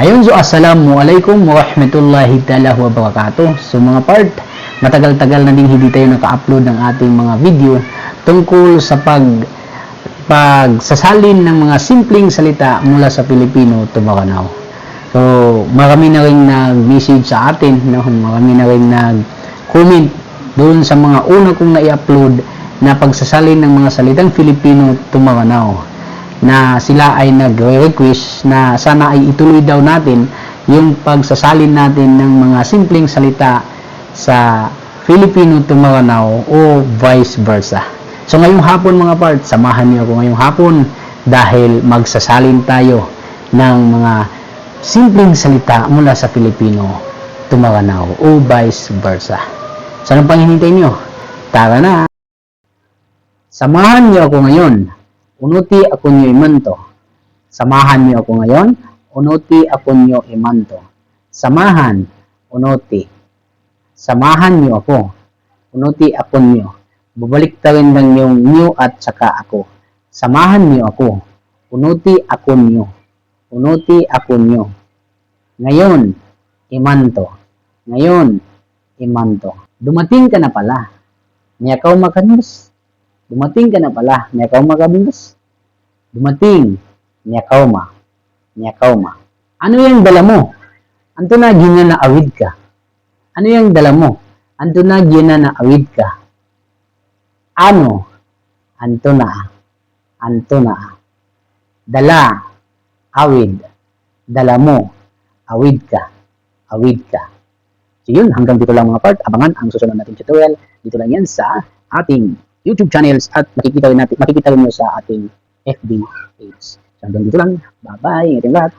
Ayun, so assalamualaikum warahmatullahi ta'ala wabarakatuh. So mga part, matagal-tagal na din hindi tayo naka-upload ng ating mga video tungkol sa pagsasalin ng mga simpleng salita mula sa Filipino to Maranao. So marami na rin nag-message sa atin, no? Marami na rin nag-comment doon sa mga una kong na-upload na pagsasalin ng mga salitang Filipino to Maranao, na sila ay nagre-request na sana ay ituloy daw natin yung pagsasalin natin ng mga simpleng salita sa Filipino to Maranao o vice versa. So ngayong hapon mga part, samahan niyo ako ngayong hapon dahil magsasalin tayo ng mga simpleng salita mula sa Filipino to Maranao o vice versa. So anong pang hinihintay niyo? Tara na! Samahan niyo ako ngayon. Unuti ako nyo imanto. Samahan niyo ako ngayon. Unuti ako nyo imanto. Samahan, unuti. Samahan niyo ako. Unuti ako nyo. Babalik rin lang yung nyo at saka ako. Samahan niyo ako. Unuti ako nyo. Unuti ako nyo. Ngayon, imanto. Ngayon, imanto. Dumating ka na pala. Niyakaw makanus. Dumating ka na pala, niyakaw makabindos. Dumating, niyakaw ma. Niyakaw ma. Ano yung dala mo? Anto na gina na awid ka. Ano yung dala mo? Anto na gina na awid ka. Ano? Anto na. Anto na. Dala. Awid. Dala mo. Awid ka. Awid ka. So yun, hanggang dito lang mga part. Abangan ang susunod nating tutorial. Dito lang yan sa ating YouTube channels at makikita rin nyo sa ating FB page. So hanggang dito lang. Bye-bye. Ingat yung lahat.